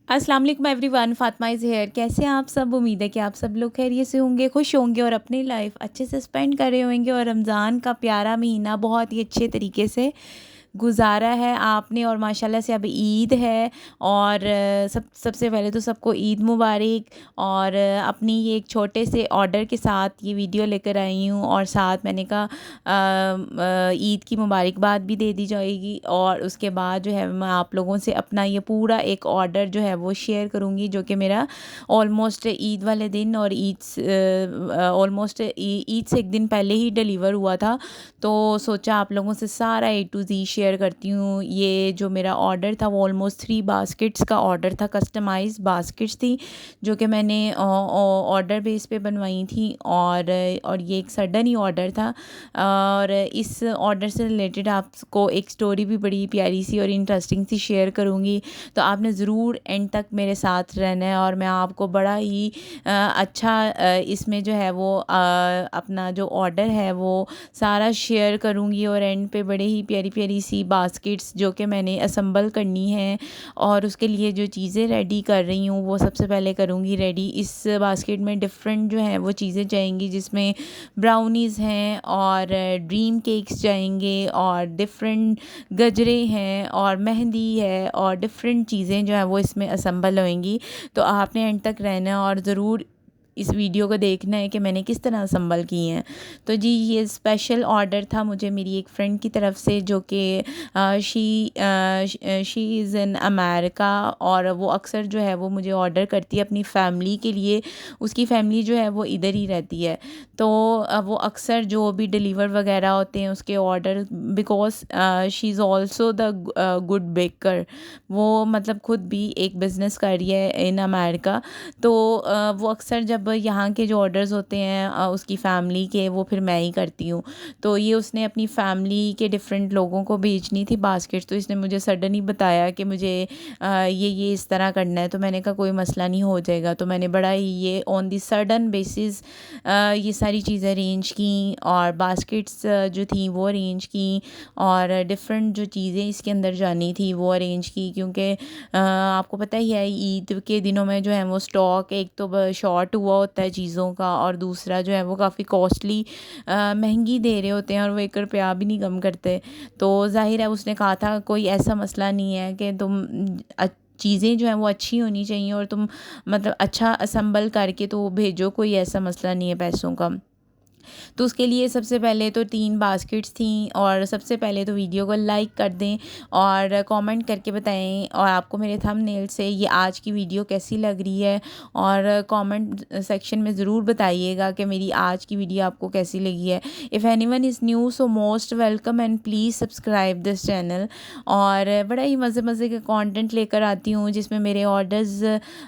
अस्सलाम वालेकुम everyone, Fatima is here. कैसे हैं आप सब? उम्मीद है कि आप सब लोग खैरियत से होंगे, खुश होंगे और अपनी लाइफ अच्छे से स्पेंड कर रहे होंगे और रमज़ान का प्यारा महीना बहुत ही अच्छे तरीके से गुज़ारा है आपने। और माशाल्लाह से अब ईद है और सबसे पहले तो सबको ईद मुबारक। और अपनी ये एक छोटे से ऑर्डर के साथ ये वीडियो लेकर आई हूँ और साथ मैंने कहा ईद की मुबारकबाद भी दे दी जाएगी। और उसके बाद जो है मैं आप लोगों से अपना ये पूरा एक ऑर्डर जो है वो शेयर करूँगी, जो कि मेरा ऑलमोस्ट ईद वाले दिन और ऑलमोस्ट ईद से एक दिन पहले ही डिलीवर हुआ था। तो सोचा आप लोगों से सारा ए टू ज़ी शेयर करती हूँ। ये जो मेरा ऑर्डर था वो ऑलमोस्ट 3 बास्केट्स का ऑर्डर था, कस्टमाइज़ बास्केट्स थी जो कि मैंने ऑर्डर बेस पे बनवाई थी। और ये एक सडन ही ऑर्डर था। और इस ऑर्डर से रिलेटेड आपको एक स्टोरी भी बड़ी प्यारी सी और इंटरेस्टिंग सी शेयर करूँगी, तो आपने ज़रूर एंड तक मेरे साथ रहना है। और मैं आपको बड़ा ही अच्छा इसमें जो है वो अपना जो ऑर्डर है वो सारा शेयर करूँगी। और एंड पे बड़े ही प्यारी प्यारी सी बास्केट्स जो कि मैंने असम्बल करनी है और उसके लिए जो चीज़ें रेडी कर रही हूँ वो सबसे पहले करूँगी रेडी। इस बास्केट में डिफरेंट जो है वो चीज़ें जाएंगी, जिसमें ब्राउनीज़ हैं और ड्रीम केक्स जाएंगे और डिफरेंट गजरे हैं और मेहंदी है और डिफरेंट चीज़ें जो है वो इसमें असम्बल होंगी। तो आपने एंड तक रहना है और ज़रूर इस वीडियो को देखना है कि मैंने किस तरह संभल की हैं। तो जी, ये स्पेशल ऑर्डर था मुझे मेरी एक फ्रेंड की तरफ से, जो कि शी इज़ इन अमेरिका। और वो अक्सर जो है वो मुझे ऑर्डर करती है अपनी फ़ैमिली के लिए। उसकी फ़ैमिली जो है वो इधर ही रहती है, तो वो अक्सर जो भी डिलीवर वगैरह होते हैं उसके order, because she is also the good baker. वो मतलब खुद भी एक बिज़नेस कर रही है इन अमेरिका। तो वो अक्सर जब यहाँ के जो ऑर्डर्स होते हैं उसकी फ़ैमिली के, वो फिर मैं ही करती हूँ। तो ये उसने अपनी फ़ैमिली के डिफरेंट लोगों को भेजनी थी बास्केट्स, तो इसने मुझे सडन ही बताया कि मुझे ये इस तरह करना है। तो मैंने कहा कोई मसला नहीं, हो जाएगा। तो मैंने बड़ा ही ये ऑन दी सडन बेसिस ये सारी चीज़ें अरेंज की और बास्केट्स जो थी वो अरेंज की और डिफरेंट जो चीज़ें इसके अंदर जानी थी वो अरेंज की। क्योंकि आपको पता ही है ईद के दिनों में जो है वो स्टॉक एक तो शॉर्ट हुआ होता है चीज़ों का, और दूसरा जो है वो काफ़ी कॉस्टली महंगी दे रहे होते हैं और वो 1 रुपया भी नहीं कम करते। तो ज़ाहिर है उसने कहा था कोई ऐसा मसला नहीं है कि तुम चीज़ें जो हैं वो अच्छी होनी चाहिए और तुम मतलब अच्छा असम्बल करके तो भेजो, कोई ऐसा मसला नहीं है पैसों का। तो उसके लिए सबसे पहले तो 3 बास्केट्स थी। और सबसे पहले तो वीडियो को लाइक कर दें और कमेंट करके बताएं और आपको मेरे थंबनेल से ये आज की वीडियो कैसी लग रही है। और कमेंट सेक्शन में ज़रूर बताइएगा कि मेरी आज की वीडियो आपको कैसी लगी है। If anyone is new so most welcome and please subscribe this channel. और बड़ा ही मज़े मज़े के कंटेंट लेकर आती हूँ जिसमें मेरे ऑर्डर्स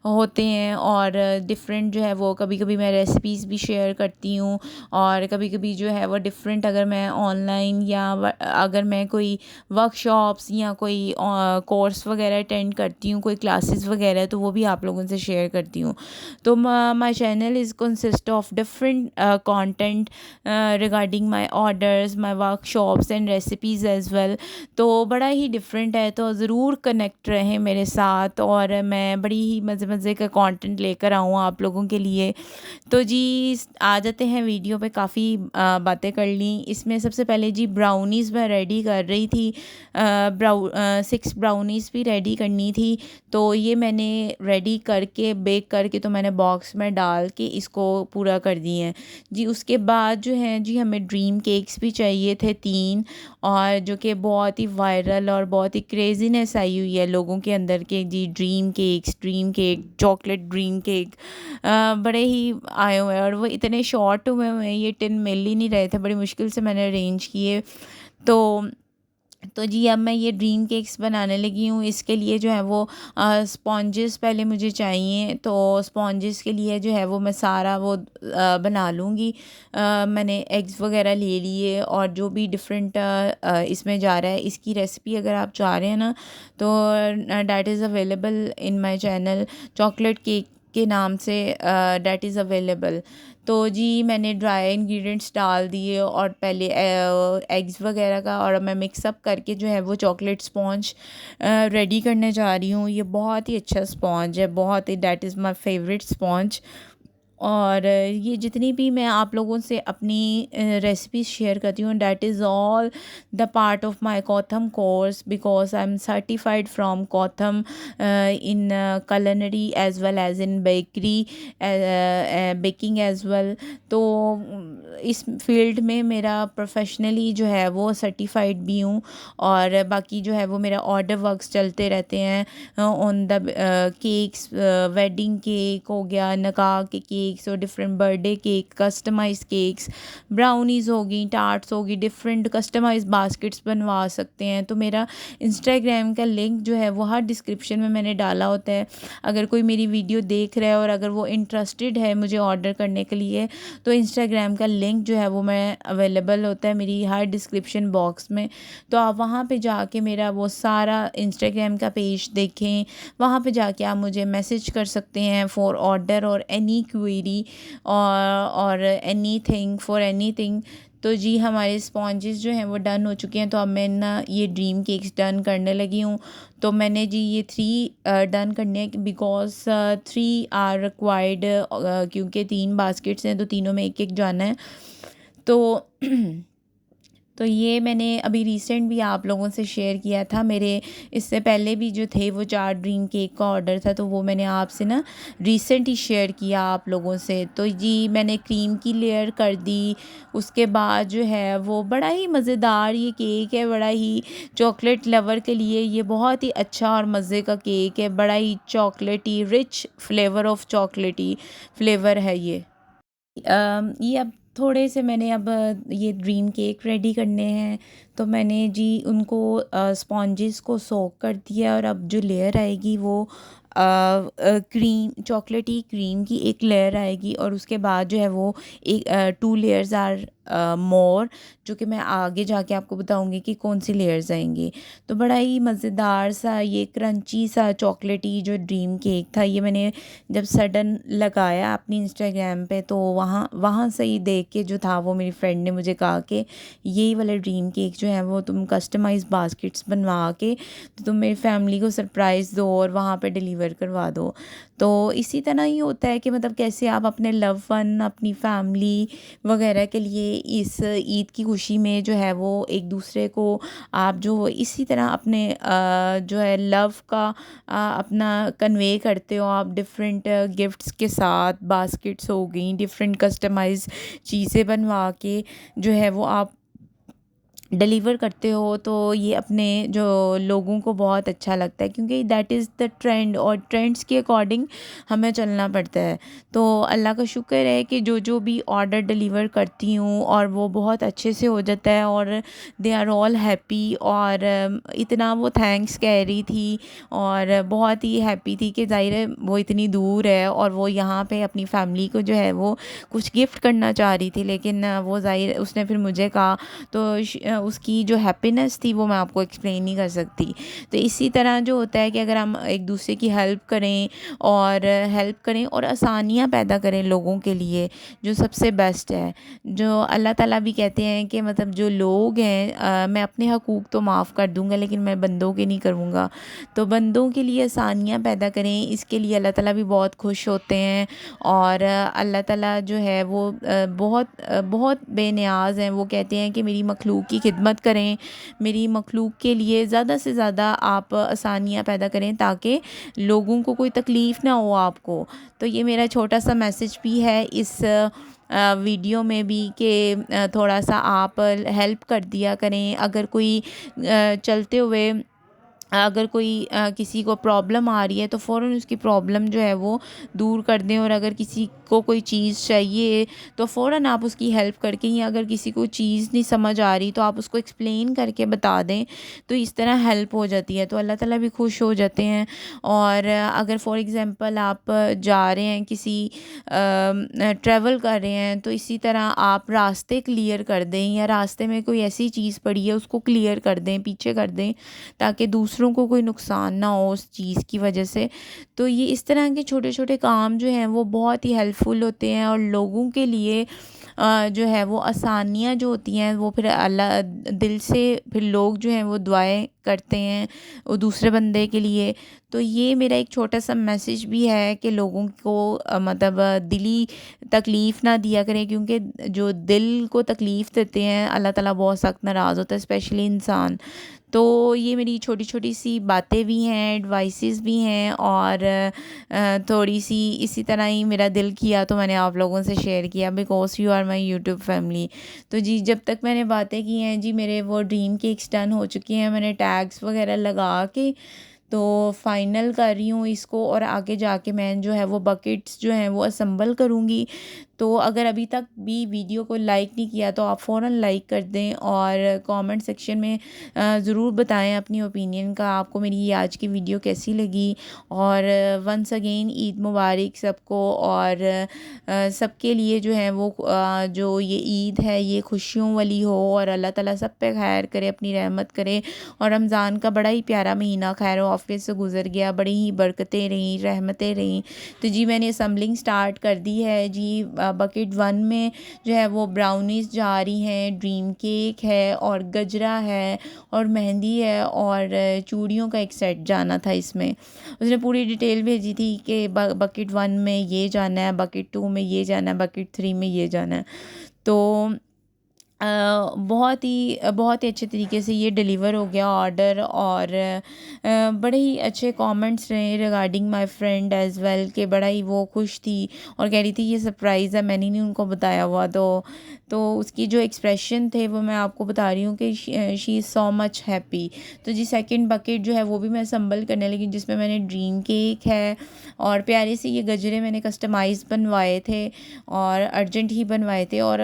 होते हैं और डिफरेंट जो है वो कभी कभी मैं रेसिपीज़ भी शेयर करती हूँ। और कभी कभी जो है वो डिफरेंट, अगर मैं ऑनलाइन या अगर मैं कोई वर्कशॉप्स या कोई कोर्स वगैरह अटेंड करती हूँ, कोई क्लासेस वगैरह, तो वो भी आप लोगों से शेयर करती हूँ। तो my channel is consist of different content regarding my orders, my workshops and recipes as well. तो बड़ा ही डिफरेंट है, तो ज़रूर कनेक्ट रहें मेरे साथ और मैं बड़ी ही मज़े मज़े का कंटेंट लेकर आऊँ आप लोगों के लिए। तो जी, आ जाते हैं वीडियो पे। काफ़ी बातें कर ली। इसमें सबसे पहले जी ब्राउनीज़ मैं रेडी कर रही थी। 6 ब्राउनीज़ भी रेडी करनी थी। तो ये मैंने रेडी करके बेक करके तो मैंने बॉक्स में डाल के इसको पूरा कर दिए हैं जी। उसके बाद जो है जी हमें ड्रीम केक्स भी चाहिए थे 3, और जो कि बहुत ही वायरल और बहुत ही क्रेज़ीनेस आई हुई है लोगों के अंदर के जी, dream cake, chocolate dream cake बड़े ही आए हुए हैं और वो इतने शॉर्ट हुए हुए हैं, ये टिन मिल ही नहीं रहे थे, बड़ी मुश्किल से मैंने अरेंज किए। तो जी अब मैं ये ड्रीम केक्स बनाने लगी हूँ। इसके लिए जो है वो स्पॉन्जेस पहले मुझे चाहिए। तो स्पॉन्जेस के लिए जो है वो मैं सारा वो बना लूँगी। मैंने एग्स वगैरह ले लिए और जो भी डिफरेंट इसमें जा रहा है, इसकी रेसिपी अगर आप चाह रहे हैं ना तो that is available in my channel. Chocolate cake के नाम से डैट इज़ अवेलेबल। तो जी मैंने ड्राई इंग्रेडिएंट्स डाल दिए और पहले एग्स वगैरह का, और मैं मिक्सअप करके जो है वो चॉकलेट स्पॉन्ज रेडी करने जा रही हूँ। ये बहुत ही अच्छा स्पॉन्ज है, बहुत ही, that is my favourite sponge. और ये जितनी भी मैं आप लोगों से अपनी रेसिपीज शेयर करती हूँ, that is all the part of my Cotham course, because I am certified from Cotham in culinary as well as in bakery, baking as well. तो इस फील्ड में मेरा प्रोफेशनली जो है वो सर्टिफाइड भी हूँ। और बाकी जो है वो मेरा ऑर्डर वर्क्स चलते रहते हैं on the cakes, wedding cake हो गया, निकाह के केक्स और different birthday cake, customize cakes, brownies होगी, टार्ट्स होगी, डिफरेंट कस्टमाइज बास्केट्स बनवा सकते हैं। तो मेरा इंस्टाग्राम का लिंक जो है वो हर डिस्क्रिप्शन में मैंने डाला होता है। अगर कोई मेरी वीडियो देख रहा है और अगर वो इंटरेस्टेड है मुझे ऑर्डर करने के लिए, तो इंस्टाग्राम का लिंक जो है वो मैं अवेलेबल होता है मेरी हर डिस्क्रिप्शन बॉक्स में। तो आप वहाँ पे जाके मेरा वो सारा इंस्टाग्राम का पेज देखें, वहाँ पे जाके आप मुझे मैसेज कर सकते हैं फॉर ऑर्डर और एनी क्वेरी और एनीथिंग फॉर एनीथिंग। तो जी हमारे स्पॉन्जेस जो हैं वो डन हो चुके हैं। तो अब मैं ना ये ड्रीम केक्स डन करने लगी हूँ। तो मैंने जी ये 3 डन करने हैं, बिकॉज 3 आर रिक्वायर्ड, क्योंकि 3 बास्केट्स हैं तो तीनों में एक एक जाना है। तो तो ये मैंने अभी रिसेंट भी आप लोगों से शेयर किया था। मेरे इससे पहले भी जो थे वो 4 ड्रीम केक का ऑर्डर था, तो वो मैंने आपसे ना रिसेंट ही शेयर किया आप लोगों से। तो जी मैंने क्रीम की लेयर कर दी। उसके बाद जो है वो बड़ा ही मज़ेदार ये केक है, बड़ा ही चॉकलेट लवर के लिए ये बहुत ही अच्छा और मज़े का केक है। बड़ा ही चॉकलेटी, रिच फ्लेवर ऑफ चॉकलेटी फ्लेवर है ये। ये अब थोड़े से मैंने अब ये ड्रीम केक रेडी करने हैं। तो मैंने जी उनको स्पॉन्जेस को सोक कर दिया, और अब जो लेयर आएगी वो क्रीम, चॉकलेटी क्रीम की एक लेयर आएगी, और उसके बाद जो है वो एक 2 लेयर्स आर मोर, जो कि मैं आगे जाके आपको बताऊंगी कि कौन सी लेयर्स आएंगी। तो बड़ा ही मज़ेदार सा ये क्रंची सा चॉकलेटी जो ड्रीम केक था, ये मैंने जब सडन लगाया अपनी इंस्टाग्राम पे, तो वहाँ वहाँ से ही देख के जो था वो मेरी फ्रेंड ने मुझे कहा कि यही वाला ड्रीम केक जो है वो तुम कस्टमाइज़ बास्केट्स बनवा के तो तुम मेरी फैमिली को सरप्राइज़ दो और वहाँ पे डिलीवर करवा दो। तो इसी तरह ही होता है कि मतलब कैसे आप अपने लव वन, अपनी फैमिली वगैरह के लिए इस ईद की खुशी में जो है वो एक दूसरे को आप जो इसी तरह अपने जो है लव का अपना कन्वे करते हो आप डिफरेंट गिफ्ट्स के साथ। बास्केट्स हो गई, डिफरेंट कस्टमाइज चीज़ें बनवा के जो है वो आप डिलीवर करते हो। तो ये अपने जो लोगों को बहुत अच्छा लगता है, क्योंकि दैट इज़ द ट्रेंड, और ट्रेंड्स के अकॉर्डिंग हमें चलना पड़ता है। तो अल्लाह का शुक्र है कि जो जो भी ऑर्डर डिलीवर करती हूँ और वो बहुत अच्छे से हो जाता है, और दे आर ऑल हैप्पी। और इतना वो थैंक्स कह रही थी और बहुत ही हैप्पी थी कि ज़ाहिर है वो इतनी दूर है और वो यहाँ पे अपनी फैमिली को जो है वो कुछ गिफ्ट करना चाह रही थी, लेकिन वो ज़ाहिर उसने फिर मुझे कहा, तो उसकी जो हैप्पीनेस थी वो मैं आपको एक्सप्लेन नहीं कर सकती। तो इसी तरह जो होता है कि अगर हम एक दूसरे की हेल्प करें और आसानियाँ पैदा करें लोगों के लिए, जो सबसे बेस्ट है। जो अल्लाह ताला भी कहते हैं कि मतलब जो लोग हैं, मैं अपने हकूक़ तो माफ़ कर दूँगा लेकिन मैं बंदों के नहीं करूँगा। तो बंदों के लिए आसानियाँ पैदा करें, इसके लिए अल्लाह ताला भी बहुत खुश होते हैं। और अल्लाह ताला जो है वो बहुत बेनियाज़ हैं। वो कहते हैं कि मेरी मखलूक की खिदमत करें, मेरी मखलूक के लिए ज़्यादा से ज़्यादा आप आसानियाँ पैदा करें ताकि लोगों को कोई तकलीफ़ ना हो आपको। तो ये मेरा छोटा सा मैसेज भी है इस वीडियो में भी कि थोड़ा सा आप हेल्प कर दिया करें। अगर कोई चलते हुए अगर कोई किसी को प्रॉब्लम आ रही है तो फ़ौरन उसकी प्रॉब्लम जो है वो दूर कर दें। और अगर किसी को कोई चीज़ चाहिए तो फ़ौरन आप उसकी हेल्प करके, या अगर किसी को चीज़ नहीं समझ आ रही तो आप उसको एक्सप्लेन करके बता दें, तो इस तरह हेल्प हो जाती है। तो अल्लाह ताला भी खुश हो जाते हैं। और अगर फॉर एग्ज़ाम्पल आप जा रहे हैं किसी ट्रैवल कर रहे हैं, तो इसी तरह आप रास्ते क्लियर कर दें, या रास्ते में कोई ऐसी चीज़ पड़ी है उसको क्लियर कर दें, पीछे कर दें, ताकि दूसरों दूसरों को कोई नुकसान ना हो उस चीज़ की वजह से। तो ये इस तरह के छोटे-छोटे काम जो हैं वो बहुत ही हेल्पफुल होते हैं और लोगों के लिए जो है वो आसानियाँ जो होती हैं वो फिर अल्लाह दिल से फिर लोग जो हैं वो दुआएँ करते हैं वो दूसरे बंदे के लिए। तो ये मेरा एक छोटा-सा मैसेज भी है कि लोगों को मतलब दिली तकलीफ़ ना दिया करें, क्योंकि जो दिल को तकलीफ़ देते हैं अल्लाह ताला बहुत सख्त नाराज़ होता है, स्पेशली इंसान। तो ये मेरी छोटी-छोटी सी बातें भी हैं, एडवाइसेस भी हैं और थोड़ी-सी इसी तरह ही मेरा दिल किया तो मैंने आप लोगों से शेयर किया, because you are my YouTube family. तो जी, जब तक मैंने बातें की हैं जी, मेरे वो ड्रीम केक्स डन हो चुके हैं। मैंने टैग्स वगैरह लगा के तो फाइनल कर रही हूँ इसको, और आगे जाके मैं जो है वो बकेट्स जो हैं वो असेंबल करूँगी। तो अगर अभी तक भी वीडियो को लाइक नहीं किया तो आप फ़ौरन लाइक कर दें और कमेंट सेक्शन में ज़रूर बताएं अपनी ओपिनियन का, आपको मेरी ये आज की वीडियो कैसी लगी। और वंस अगेन ईद मुबारक सबको, और सबके लिए जो है वो जो ये ईद है ये खुशियों वाली हो और अल्लाह ताला सब पे खैर करे, अपनी रहमत करे। और रमज़ान का बड़ा ही प्यारा महीना खैर ऑफिस से गुजर गया, बड़ी ही बरकतें रहीं, रहमतें रहीं। तो जी, मैंने असम्बलिंग स्टार्ट कर दी है जी। बकेट 1 में जो है वो ब्राउनीज़ जा रही हैं, ड्रीम केक है और गजरा है और मेहंदी है और चूड़ियों का एक सेट जाना था इसमें। उसने पूरी डिटेल भेजी थी कि बकेट 1 में ये जाना है, बकेट 2 में ये जाना है, बकेट 3 में ये जाना है। तो बहुत ही अच्छे तरीके से ये डिलीवर हो गया ऑर्डर, और बड़े ही अच्छे कमेंट्स रहे regarding my friend as well, कि बड़ा ही वो खुश थी और कह रही थी ये सरप्राइज़ है, मैंने नहीं उनको बताया हुआ। तो उसकी जो एक्सप्रेशन थे वो मैं आपको बता रही हूँ कि she is so much happy. तो जी, सेकंड बकेट जो है वो भी मैं संभल करने लगी, जिसमें मैंने ड्रीम केक है और प्यारे से ये गजरे मैंने कस्टमाइज़ बनवाए थे और अर्जेंट ही बनवाए थे, और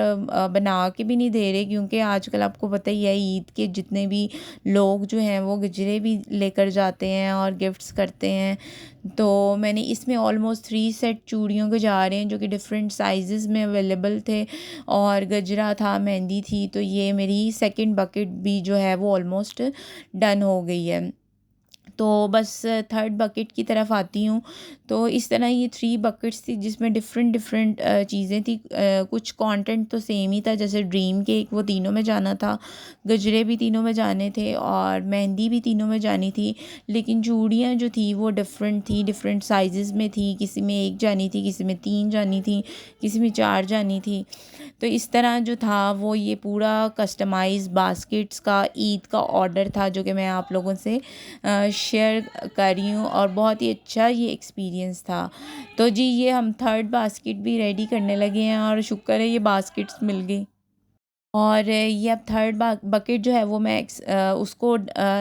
बना के भी नहीं दे रहे, क्योंकि आजकल आपको पता ही है ईद के जितने भी लोग जो हैं वो गजरे भी लेकर जाते हैं और गिफ्ट्स करते हैं। तो मैंने इसमें ऑलमोस्ट 3 सेट चूड़ियों के जा रहे हैं जो कि डिफरेंट साइज़ में अवेलेबल थे, और गजरा था, मेहंदी थी। तो ये मेरी सेकंड बकेट भी जो है वो ऑलमोस्ट डन हो गई है। तो बस थर्ड बकेट की तरफ आती हूँ। तो इस तरह ये 3 बकेट्स थी जिसमें डिफरेंट डिफरेंट चीज़ें थी। कुछ कंटेंट तो सेम ही था, जैसे ड्रीम केक वो तीनों में जाना था, गजरे भी तीनों में जाने थे और मेहंदी भी तीनों में जानी थी। लेकिन चूड़ियाँ जो थी वो डिफरेंट थी, डिफरेंट साइज़ में थी, किसी में 1 जानी थी, किसी में 3 जानी थी, किसी में 4 जानी थी। तो इस तरह जो था वो ये पूरा कस्टमाइज़ बास्केट्स का ईद का ऑर्डर था, जो कि मैं आप लोगों से शेयर कर रही हूँ, और बहुत ही अच्छा ये एक्सपीरियंस था। तो जी, ये हम थर्ड बास्केट भी रेडी करने लगे हैं और शुक्र है ये बास्केट्स मिल गई। और ये अब थर्ड बकेट जो है वो मैं उसको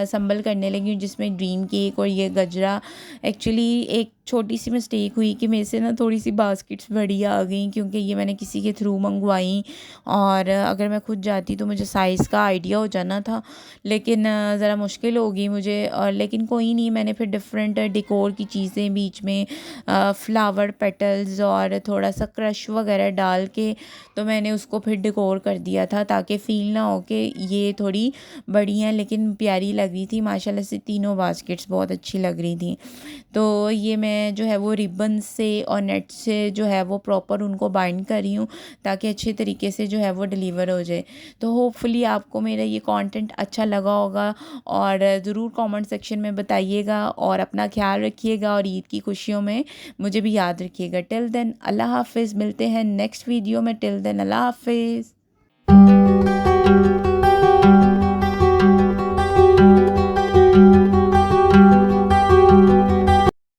संभल करने लगी हूँ, जिसमें ड्रीम केक और ये गजरा। एक्चुअली एक छोटी सी मिस्टेक हुई कि मेरे से ना थोड़ी सी बास्केट्स बड़ी आ गई, क्योंकि ये मैंने किसी के थ्रू मंगवाई, और अगर मैं खुद जाती तो मुझे साइज़ का आइडिया हो जाना था। लेकिन ज़रा मुश्किल हो गई मुझे, और लेकिन कोई नहीं, मैंने फिर डिफरेंट डेकोर की चीज़ें बीच में फ्लावर पेटल्स और थोड़ा सा क्रश वगैरह डाल के तो मैंने उसको फिर डेकोर कर दिया था, ताकि फ़ील ना हो कि ये थोड़ी बड़ी हैं, लेकिन प्यारी लग रही थी माशाल्लाह से। तीनों बास्केट्स बहुत अच्छी लग रही थी। तो ये मैं जो है वो रिबन से और नेट से जो है वो प्रॉपर उनको बाइंड कर रही हूँ, ताकि अच्छे तरीके से जो है वो डिलीवर हो जाए। तो होपफुली आपको मेरा ये कंटेंट अच्छा लगा होगा, और ज़रूर कमेंट सेक्शन में बताइएगा, और अपना ख्याल रखिएगा और ईद की खुशियों में मुझे भी याद रखिएगा। टिल देन अल्लाह हाफ़िज़, मिलते हैं नेक्स्ट वीडियो में। टिल देन अल्लाह हाफ़िज़।